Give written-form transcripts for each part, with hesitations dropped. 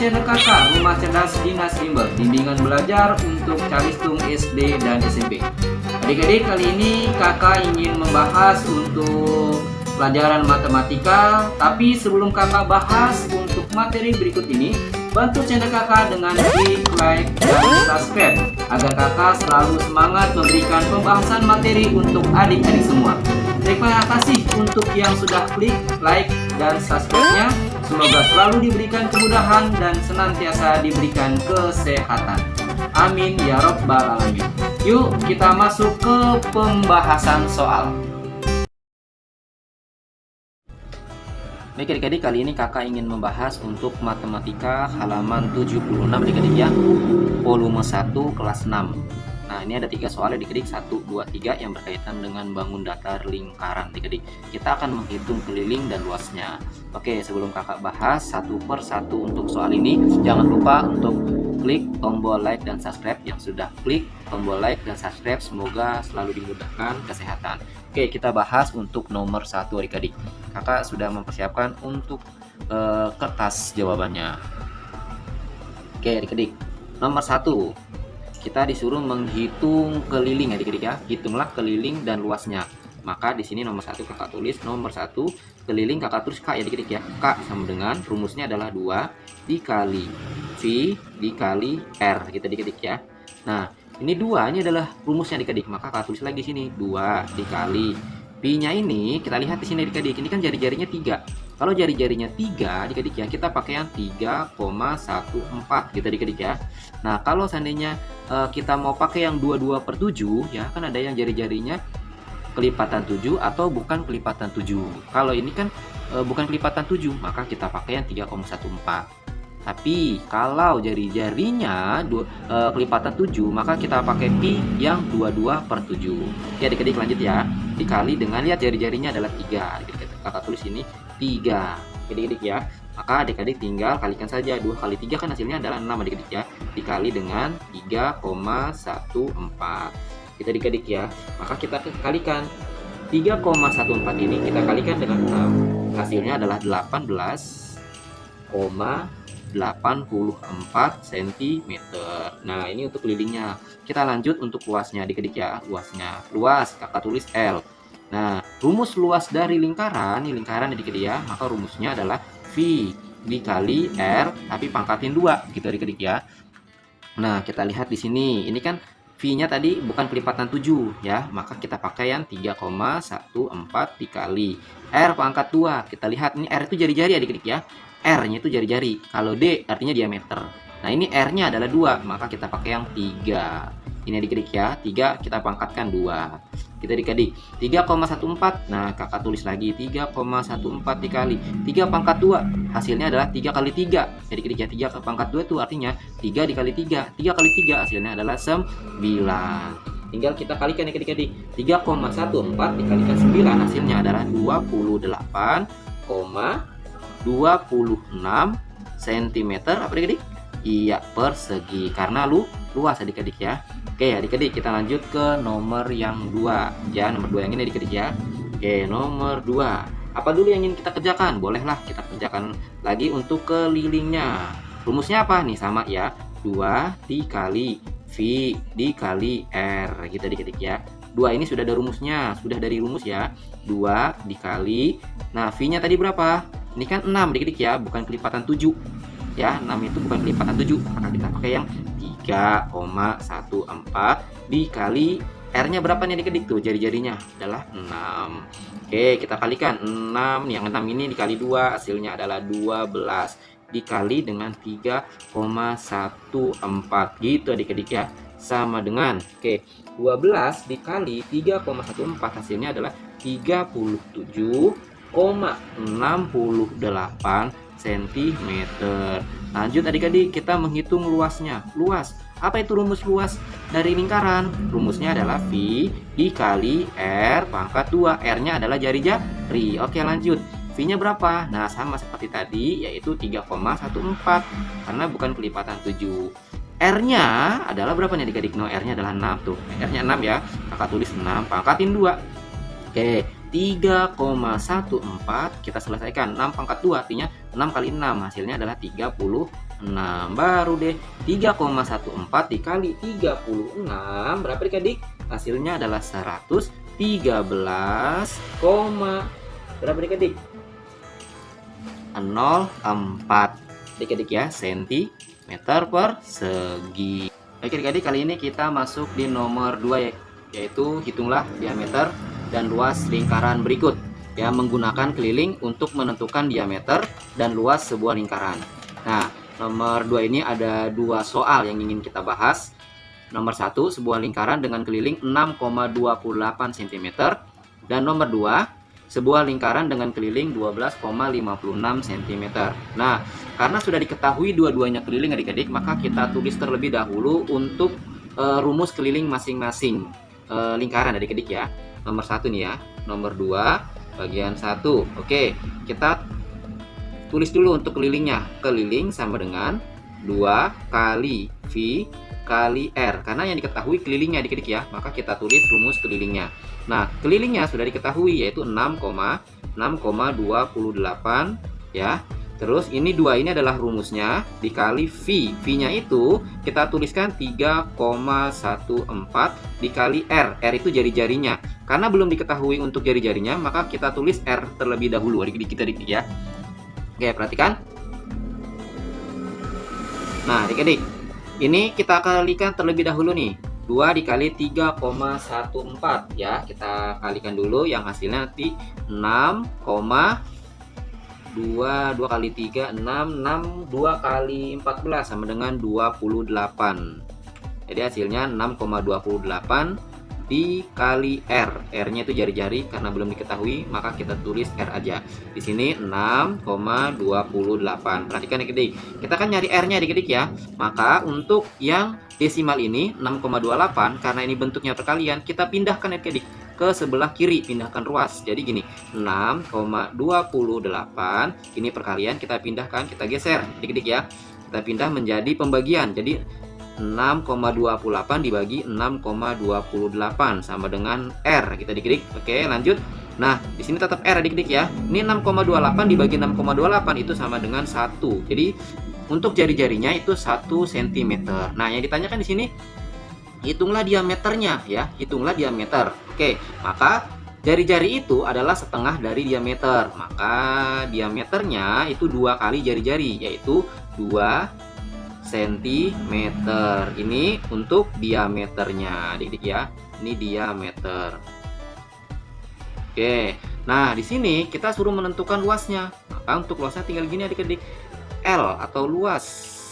channel kakak Rumah Cerdas Dinas Bimbel, bimbingan belajar untuk Calistung SD dan SMP. Adik-adik, kali ini kakak ingin membahas untuk pelajaran matematika. Tapi sebelum kakak bahas untuk materi berikut ini, bantu channel kakak dengan klik like dan subscribe agar kakak selalu semangat memberikan pembahasan materi untuk adik-adik semua. Terima kasih untuk yang sudah klik like dan subscribe-nya. Semoga selalu diberikan kemudahan dan senantiasa diberikan kesehatan. Amin ya robbal alamin. Yuk kita masuk ke pembahasan soal. Baik adik-adik, kali ini kakak ingin membahas untuk matematika halaman 76 adik-adik ya, volume 1 kelas 6. Nah, ini ada 3 soal adik-adik, 1, 2, 3 yang berkaitan dengan bangun datar lingkaran adik-adik. Kita akan menghitung keliling dan luasnya. Oke, sebelum kakak bahas satu per satu untuk soal ini, jangan lupa untuk klik tombol like dan subscribe. Yang sudah klik tombol like dan subscribe, semoga selalu dimudahkan kesehatan. Oke, kita bahas untuk nomor 1 adik-adik. Kakak sudah mempersiapkan untuk kertas jawabannya. Oke adik-adik, nomor 1 kita disuruh menghitung keliling adik-adik ya. Hitunglah keliling dan luasnya. Maka di sini nomor 1 kakak tulis nomor 1 keliling, kakak tulis K ya adik-adik ya. K sama dengan rumusnya adalah 2 dikali V dikali R gitu adik-adik ya. Nah, ini 2 ini adalah rumusnya adik-adik. Maka kakak tulis lagi sini 2 dikali P-nya ini kita lihat di sini adik-adik. Ini kan jari-jarinya 3. Kalau jari-jarinya 3 adik-adik ya, kita pakai yang 3,14 gitu adik-adik ya. Nah, kalau seandainya kita mau pakai yang 22 per 7 ya, kan ada yang jari-jarinya kelipatan 7 atau bukan kelipatan 7. Kalau ini kan bukan kelipatan 7, maka kita pakai yang 3,14. Tapi kalau jari-jarinya kelipatan 7, maka kita pakai pi yang 22 per 7. Oke adik-adik, lanjut ya. Dikali dengan, lihat jari-jarinya adalah 3. Adik-adik, kakak tulis ini 3. Adik-adik ya. Maka adik-adik tinggal kalikan saja. 2 kali 3 kan hasilnya adalah 6 adik-adik ya. Dikali dengan 3,14. Kita adik-adik ya. Maka kita kalikan 3,14 ini kita kalikan dengan 6. Hasilnya adalah 18,84 cm. Nah, ini untuk kelilingnya. Kita lanjut untuk luasnya adik-adik ya. Luas kakak tulis L. Nah, rumus luas dari lingkaran, ini lingkaran adik-adik ya, maka rumusnya adalah V dikali R tapi pangkatin 2 gitu adik-adik ya. Nah, kita lihat di sini. Ini kan V-nya tadi bukan kelipatan 7 ya, maka kita pakai yang 3,14 dikali R pangkat 2. Kita lihat ini R itu jari-jari adik-adik ya. R-nya itu jari-jari. Kalau D artinya diameter. Nah, ini R-nya adalah 2, maka kita pakai yang 3. Ini adik-adik ya, 3 kita pangkatkan 2. Kita adik-adik 3,14. Nah, kakak tulis lagi 3,14 dikali 3 pangkat 2. Hasilnya adalah 3 kali 3. Adik-adik ya, 3 pangkat 2 itu artinya 3 dikali 3. 3 kali 3 hasilnya adalah 9. Tinggal kita kalikan ya adik-adik. 3,14 dikalikan 9 hasilnya adalah 28,26 cm apa adik-adik? Iya, persegi karena luas adik-adik ya. Oke adik-adik, kita lanjut ke nomor yang 2 ya. Nomor 2 yang ini adik-adik ya. Oke, nomor 2. Apa dulu yang ingin kita kerjakan? Bolehlah kita kerjakan lagi untuk kelilingnya. Rumusnya apa nih? Sama ya. 2 dikali V dikali R gitu adik-adik ya. 2 ini sudah ada rumusnya, sudah dari rumus ya. 2 dikali, nah V-nya tadi berapa? Ini kan 6 adik-adik ya, bukan kelipatan 7 ya. 6 itu bukan kelipatan 7, maka kita pakai yang 3,14 dikali R-nya berapa nih adik-adik? Tuh jari-jarinya adalah 6. Oke, kita kalikan 6, yang 6 ini dikali 2 hasilnya adalah 12 dikali dengan 3,14 gitu adik-adik ya. Sama dengan, oke, 12 dikali 3,14 hasilnya adalah 37,68 cm. Lanjut adik-adik, kita menghitung luasnya. Luas, apa itu rumus luas dari lingkaran? Rumusnya adalah V dikali R pangkat 2. R-nya adalah jari-jari. Oke, lanjut. V-nya berapa? Nah, sama seperti tadi, yaitu 3,14 karena bukan kelipatan 7. R-nya adalah berapa nih adik-adik? No, R-nya adalah 6 tuh. R-nya 6 ya. Kakak tulis 6 pangkatin 2. Oke, 3,14 kita selesaikan. 6 pangkat 2 artinya 6 kali 6 hasilnya adalah 36. Nah, baru deh 3,14 dikali 36 berapa adik-adik? Hasilnya adalah 113, berapa adik-adik? 04 adik-adik ya, sentimeter persegi. Oke adik-adik, kali ini kita masuk di nomor 2 ya, yaitu hitunglah diameter dan luas lingkaran berikut ya, menggunakan keliling untuk menentukan diameter dan luas sebuah lingkaran. Nah, nomor 2 ini ada dua soal yang ingin kita bahas. Nomor 1, sebuah lingkaran dengan keliling 6,28 cm, dan nomor 2, sebuah lingkaran dengan keliling 12,56 cm. Nah, karena sudah diketahui dua-duanya keliling adik-adik, maka kita tulis terlebih dahulu untuk rumus keliling masing-masing lingkaran adik-adik ya. Nomor 1 nih ya, nomor 2 bagian 1. Oke, kita tulis dulu untuk kelilingnya. Keliling sama dengan 2 kali V kali R, karena yang diketahui kelilingnya adik-adik ya, maka kita tulis rumus kelilingnya. Nah, kelilingnya sudah diketahui yaitu 6,28 ya. Terus ini 2 ini adalah rumusnya dikali V. V-nya itu kita tuliskan 3,14 dikali R. R itu jari-jarinya. Karena belum diketahui untuk jari-jarinya, maka kita tulis R terlebih dahulu adik-adik kita adik ya. Oke, perhatikan. Nah, adik-adik, ini kita kalikan terlebih dahulu nih. 2 dikali 3,14 ya. Kita kalikan dulu, yang hasilnya nanti 6,2 kali 3 6 2 kali 14 sama dengan 28. Jadi hasilnya 6,28 dikali R. R-nya itu jari-jari, karena belum diketahui maka kita tulis R aja. Di sini 6,28. Perhatikan adik-adik. Kita kan nyari R-nya adik-adik ya. Maka untuk yang desimal ini 6,28, karena ini bentuknya perkalian, kita pindahkan adik-adik ke sebelah kiri, pindahkan ruas. Jadi gini, 6,28 ini perkalian, kita pindahkan, kita geser adik-adik ya. Kita pindah menjadi pembagian. Jadi 6,28 dibagi 6,28 sama dengan R kita adik-adik. Oke, lanjut. Nah, di sini tetap R adik-adik ya. Ini 6,28 dibagi 6,28 itu sama dengan 1. Jadi untuk jari-jarinya itu 1 cm. Nah, yang ditanyakan di sini hitunglah diameternya ya. Hitunglah diameter. Oke, maka jari-jari itu adalah setengah dari diameter. Maka diameternya itu 2 kali jari-jari, yaitu 2 cm. Ini untuk diameternya adik-adik ya. Ini diameter. Oke. Nah, di sini kita suruh menentukan luasnya. Maka untuk luasnya tinggal gini adik-adik. L atau luas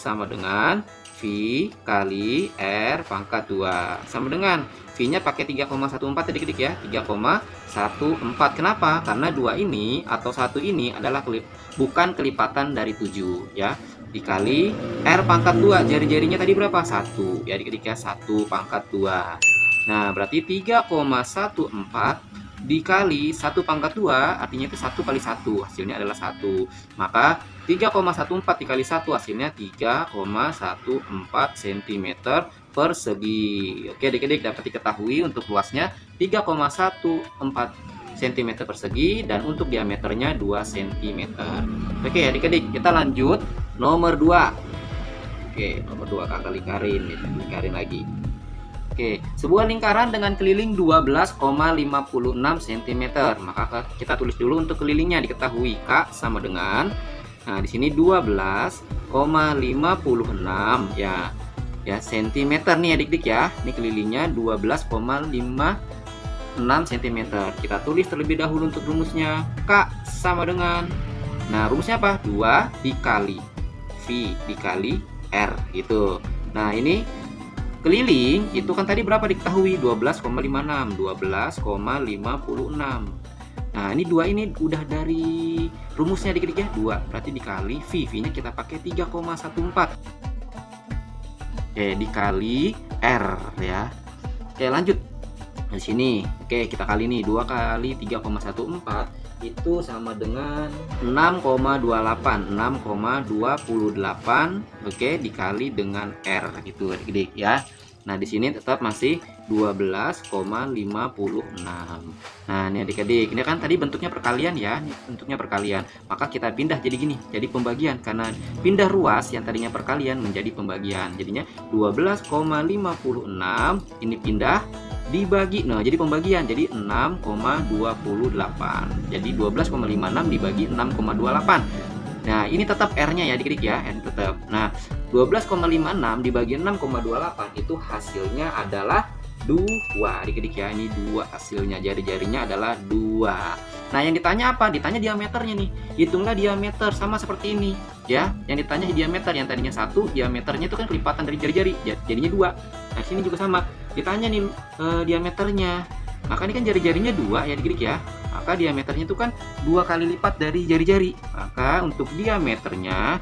sama dengan V kali R pangkat 2. Sama dengan V-nya pakai 3,14 adik-adik ya. 3,14. Kenapa? Karena 2 ini atau 1 ini adalah bukan kelipatan dari 7 ya. Dikali R pangkat 2, jari-jarinya tadi berapa? 1 ya adik-adik ya, 1 pangkat 2. Nah, berarti 3,14 dikali 1 pangkat 2, artinya itu 1 kali 1, hasilnya adalah 1. Maka 3,14 dikali 1 hasilnya 3,14 cm persegi. Oke adik-adik, dapat diketahui untuk luasnya 3,14 cm persegi dan untuk diameternya 2 cm. Oke adik-adik, kita lanjut nomor 2. Oke, nomor 2 kakak lingkarin lagi. Oke, sebuah lingkaran dengan keliling 12,56 cm. Maka kita tulis dulu untuk kelilingnya, diketahui K sama dengan, nah di sini 12,56 ya. Ya, cm nih adik-adik ya. Ini kelilingnya 12,56 cm. Kita tulis terlebih dahulu untuk rumusnya. K sama dengan, nah rumusnya apa? 2 dikali V dikali R gitu. Nah, ini keliling itu kan tadi berapa diketahui? 12,56. 12,56. Nah, ini 2 ini udah dari rumusnya adik-adik ya. 2 berarti dikali V. V-nya kita pakai 3,14. Oke, dikali R ya. Oke, lanjut. Di sini. Oke, kita kali nih 2 kali 3,14 itu sama dengan 6,28. 6,28 oke, dikali dengan R gitu adik-adik ya. Nah, di sini tetap masih 12,56. Nah, ini adik-adik, ini kan tadi bentuknya perkalian ya, ini bentuknya perkalian. Maka kita pindah jadi gini, jadi pembagian karena pindah ruas yang tadinya perkalian menjadi pembagian. Jadinya 12,56 ini pindah dibagi. Nah, jadi pembagian jadi 6,28. Jadi 12,56 dibagi 6,28. Nah, ini tetap R-nya ya adik-adik ya, R tetap. Nah, 12,56 dibagi 6,28 itu hasilnya adalah 2 adik-adik ya. Ini 2 hasilnya, jari-jarinya adalah 2. Nah, yang ditanya apa? Ditanya diameternya nih. Hitunglah diameter sama seperti ini ya. Yang ditanya diameter, yang tadinya 1, diameternya itu kan kelipatan dari jari-jari, jadinya 2. Nah, sini juga sama. Ditanya nih diameternya. Maka ini kan jari-jarinya 2 ya adik-adik ya. Maka diameternya itu kan 2 kali lipat dari jari-jari. Maka untuk diameternya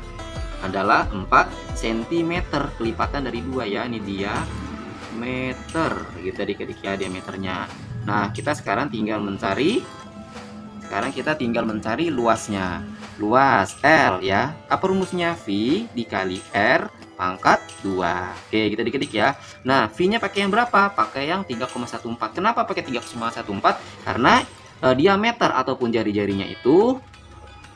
adalah 4 cm, kelipatan dari 2 ya. Ini diameter gitu adik-adik ya, diameternya. Nah, kita sekarang tinggal mencari luasnya. Luas L ya. Apa rumusnya? V dikali R pangkat 2. Oke, gitu adik-adik ya. Nah, V-nya pakai yang berapa? Pakai yang 3,14. Kenapa pakai 3,14? Karena diameter ataupun jari-jarinya itu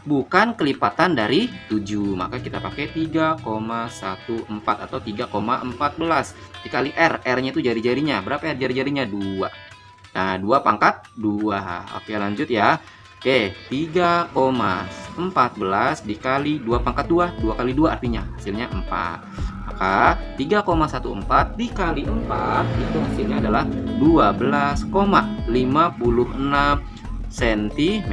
bukan kelipatan dari 7. Maka kita pakai 3,14 atau 3,14 dikali R. R-nya itu jari-jarinya. Berapa ya jari-jarinya? 2. Nah, 2 pangkat 2. Oke, lanjut ya. Oke, 3,14 dikali 2 pangkat 2. 2 kali 2 artinya hasilnya 4. Maka 3,14 dikali 4 itu hasilnya adalah 12,56 cm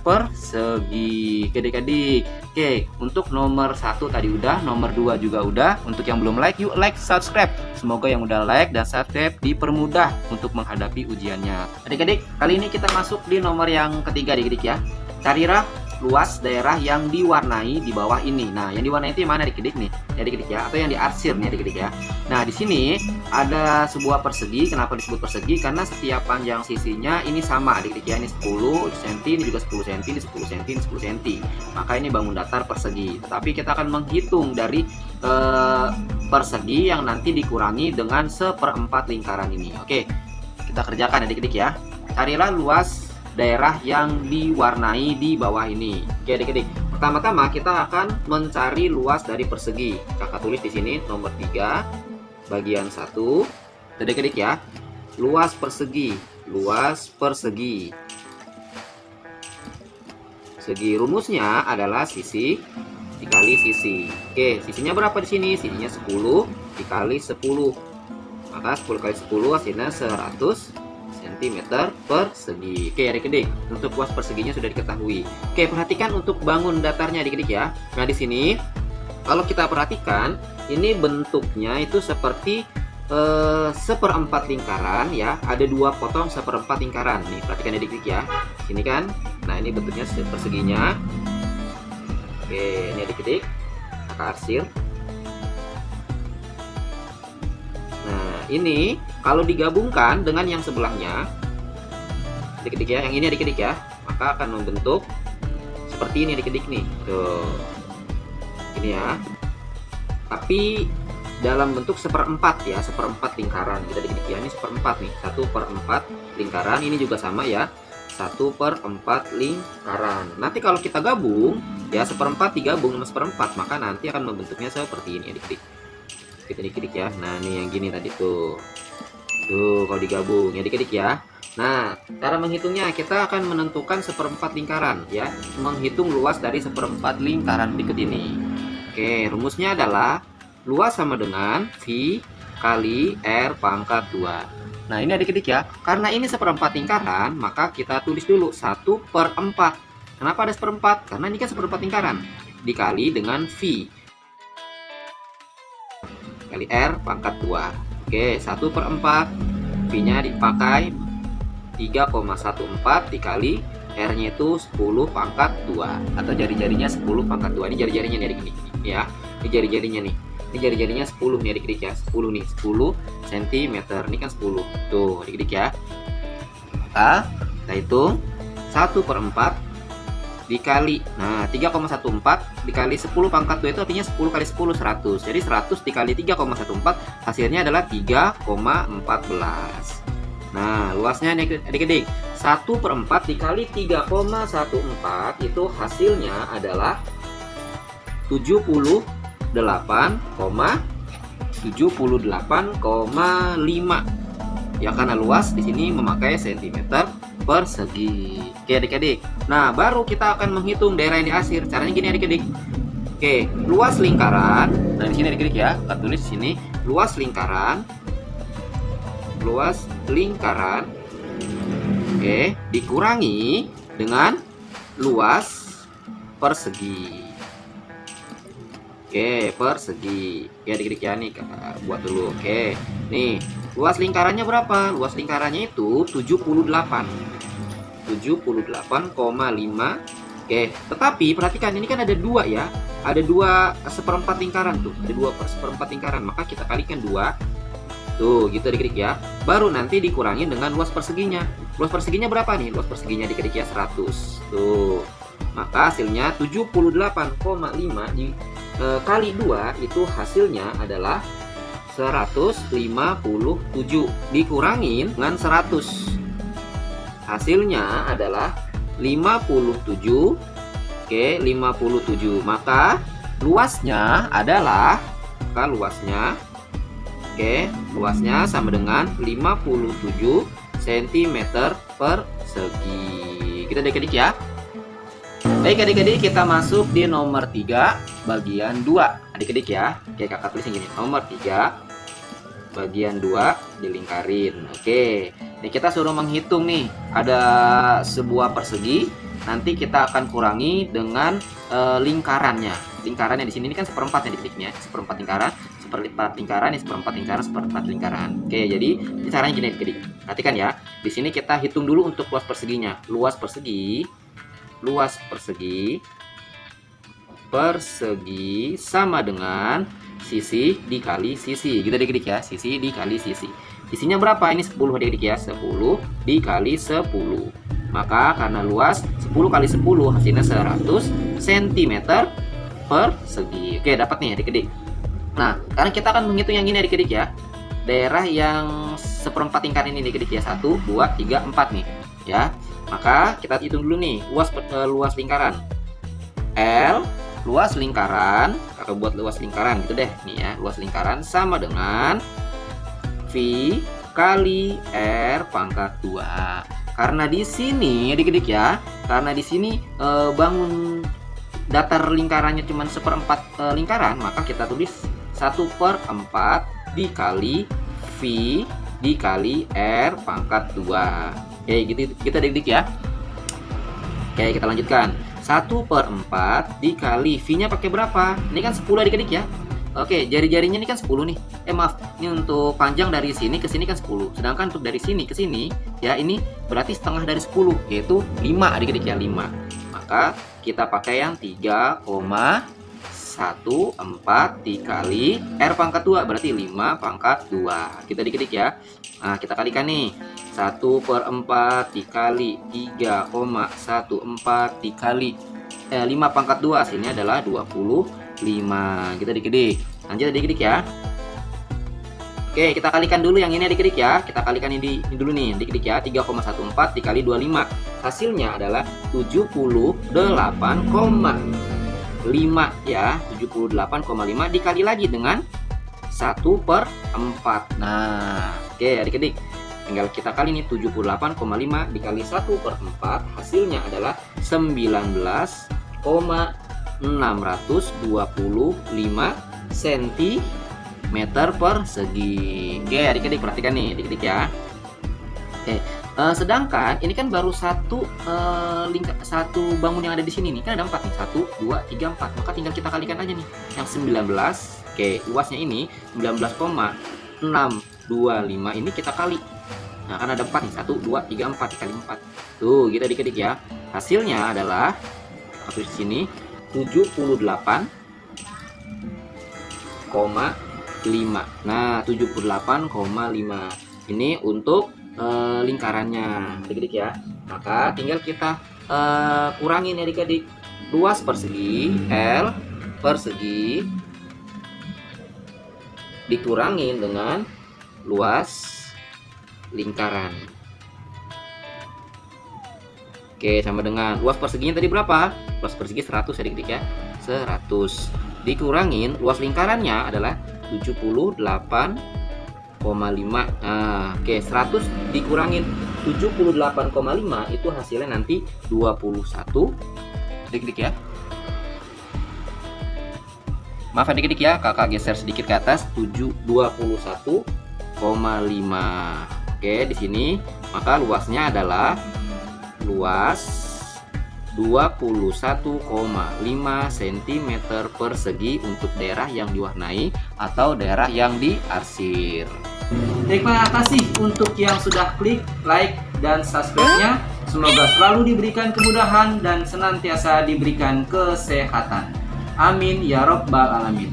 persegi. Oke adik-adik. Oke, untuk nomor 1 tadi udah, nomor 2 juga udah. Untuk yang belum like, yuk like, subscribe. Semoga yang udah like dan subscribe dipermudah untuk menghadapi ujiannya. Adik-adik, kali ini kita masuk di nomor yang ketiga adik-adik ya. Carilah luas daerah yang diwarnai di bawah ini. Nah, yang diwarnai itu yang mana adik-adik nih? Adik-adik ya, atau yang diarsir nih adik-adik ya. Nah, di sini ada sebuah persegi. Kenapa disebut persegi? Karena setiap panjang sisinya ini sama adik-adik ya. Ini 10 cm, ini juga 10 cm, ini 10 cm, ini 10 cm. Maka ini bangun datar persegi. Tetapi kita akan menghitung dari persegi yang nanti dikurangi dengan 1/4 lingkaran ini. Oke, kita kerjakan adik-adik ya. Carilah luas daerah yang diwarnai di bawah ini. Oke adik-adik, pertama-tama kita akan mencari luas dari persegi. Kakak tulis di sini nomor 3 bagian 1. Adik-adik ya, luas persegi. Segi rumusnya adalah sisi dikali sisi. Oke, sisinya berapa di sini? Sisinya 10 dikali 10. Maka 10 kali 10 hasilnya 100 cm persegi. Oke adik-adik, untuk luas perseginya sudah diketahui. Oke, perhatikan untuk bangun datarnya adik-adik ya. Nah, di sini kalau kita perhatikan, ini bentuknya itu seperti 1/4 lingkaran ya. Ada 2 potong 1/4 lingkaran. Nih, perhatikan adik-adik ya. Sini kan. Nah, ini bentuknya perseginya. Oke, ini adik-adik, kakak arsir. Nah, ini kalau digabungkan dengan yang sebelahnya, adik-adik ya, yang ini adik-adik ya, maka akan membentuk seperti ini adik-adik nih. Tuh. Ini ya. Tapi dalam bentuk 1/4 ya, 1/4 lingkaran. Kita adik-adik ya, ini 1/4 nih. 1/4 lingkaran, ini juga sama ya. 1/4 lingkaran. Nanti kalau kita gabung ya, 1/4 digabung sama 1/4, maka nanti akan membentuknya seperti ini adik-adik. Kita adik-adik ya. Nah, ini yang gini tadi tuh. Tuh, kalau digabung ya adik-adik ya. Nah, cara menghitungnya kita akan menentukan 1/4 lingkaran ya. Menghitung luas dari 1/4 lingkaran berikut ini. Oke, rumusnya adalah luas sama dengan V kali R pangkat 2. Nah, ini adik-adik ya. Karena ini 1/4 lingkaran, maka kita tulis dulu 1/4. Kenapa ada 1/4? Karena ini kan 1/4 lingkaran. Dikali dengan V kali R pangkat 2. Oke, 1/4. V-nya dipakai 3,14 dikali R-nya itu 10 pangkat 2. Atau jari-jarinya 10 pangkat 2. Ini jari-jarinya nih adik-adik ya. Ini jari-jarinya nih. Ini jari-jarinya 10 nih adik-adik ya. 10 nih, 10 cm. Ini kan 10. Tuh adik-adik ya. Maka kita hitung 1/4 dikali. Nah, 3,14 dikali 10 pangkat 2 itu artinya 10 kali 10 100. Jadi 100 dikali 3,14 hasilnya adalah 3,14. Nah, luasnya adik-adik 1/4 dikali 3,14 itu hasilnya adalah 78,5. Ya, karena luas di sini memakai cm persegi. Oke adik-adik. Nah, baru kita akan menghitung daerah yang di akhir. Caranya gini adik-adik. Oke, luas lingkaran. Nah, di sini adik-adik ya, kita tulis di sini luas lingkaran. Luas lingkaran. Oke, dikurangi dengan luas persegi. Oke, persegi. Oke adik-adik ya, nih buat dulu. Oke, nih luas lingkarannya berapa? Luas lingkarannya itu 78,5. Oke, tetapi perhatikan ini kan ada dua ya. Ada 2/4 lingkaran tuh. Ada 2/4 lingkaran. Maka kita kalikan 2. Tuh, gitu adik-adik ya. Baru nanti dikurangi dengan luas perseginya. Luas perseginya berapa nih? Luas perseginya adik-adik ya 100. Tuh. Maka hasilnya 78,5 kali 2 itu hasilnya adalah 157 dikurangin dengan 100. Hasilnya adalah 57. Oke, 57. Maka luasnya adalah luasnya sama dengan 57 cm persegi. Kita adik-adik ya. Baik adik-adik, kita masuk di nomor 3 bagian 2 adik-adik ya. Oke, kakak tulis gini, nomor 3 bagian 2 dilingkarin. Oke, ini kita suruh menghitung nih. Ada sebuah persegi, nanti kita akan kurangi dengan lingkarannya. Lingkarannya di sini ini kan 1/4 ya adik-adiknya. 1/4 lingkaran, 1/4 lingkaran, 1/4 lingkaran, 1/4 lingkaran. Oke, jadi caranya gini adik-adik. Perhatikan ya. Di sini kita hitung dulu untuk luas perseginya. Luas persegi sama dengan sisi dikali sisi. Gitu adik-adik ya, sisi dikali sisi. Sisinya berapa? Ini 10 adik-adik ya, 10 dikali 10. Maka karena luas 10 kali 10 hasilnya 100 cm persegi. Oke, dapat nih adik-adik. Nah, sekarang kita akan menghitung yang ini adik-adik ya. Daerah yang 1/4 lingkaran ini adik-adik ya, 1, 2, 3, 4 nih ya. Maka kita hitung dulu nih luas lingkaran. L luas lingkaran, kakak buat luas lingkaran gitu deh nih ya. Luas lingkaran sama dengan V kali R pangkat 2. Karena di sini adik-adik ya, karena di sini bangun datar lingkarannya cuma 1/4 lingkaran, maka kita tulis 1/4 dikali V dikali R pangkat 2. Oke, gitu adik-adik ya. Oke, kita lanjutkan. 1/4 dikali V-nya pakai berapa? Ini kan 10 adik-adik ya. Oke, jari-jarinya ini kan 10 nih. Maaf, ini untuk panjang dari sini ke sini kan 10. Sedangkan untuk dari sini ke sini ya, ini berarti setengah dari 10, yaitu 5 adik-adik ya, 5. Maka kita pakai yang 3,14 dikali R pangkat 2, berarti 5 pangkat 2. Kita adik-adik ya. Nah, kita kalikan nih. 1/4 dikali 3,14 dikali 5 pangkat 2 hasilnya adalah 25. Kita adik-adik. Lanjut adik-adik ya. Oke, kita kalikan dulu yang ini adik-adik ya. Kita kalikan ini dulu nih adik-adik ya. 3,14 dikali 25. Hasilnya adalah 78,5 ya. 78,5 dikali lagi dengan 1/4. Nah, oke adik-adik. Tinggal kita kali ini 78,5 dikali 1/4 hasilnya adalah 19,625 cm persegi. Oke adik-adik, perhatikan nih adik-adik ya. Oke, sedangkan ini kan baru satu bangun yang ada di sini nih, kan ada 4 nih, 1, 2, 3, 4. Maka tinggal kita kalikan aja nih yang 19. Oke, luasnya ini 19,625 ini kita kali. Nah, kan ada 4 nih, 1, 2, 3, 4 dikali 4. Tuh, gitu adik-adik ya. Hasilnya adalah di sini 78,5. Nah, 78,5. Ini untuk lingkarannya adik-adik ya. Maka tinggal kita kurangin ya adik-adik. Luas persegi L persegi dikurangin dengan luas lingkaran. Oke, sama dengan luas perseginya tadi berapa? Luas persegi 100 adik-adik ya. 100 dikurangin luas lingkarannya adalah 78,5. Nah, oke, 100 dikurangin 78,5 itu hasilnya nanti 21 adik-adik ya. Maaf adik-adik ya, kakak geser sedikit ke atas, 21,5. Oke, di sini maka luasnya adalah luas 21,5 cm persegi untuk daerah yang diwarnai atau daerah yang diarsir. Terima kasih untuk yang sudah klik like dan subscribe-nya. Semoga selalu diberikan kemudahan dan senantiasa diberikan kesehatan. Amin ya robbal alamin.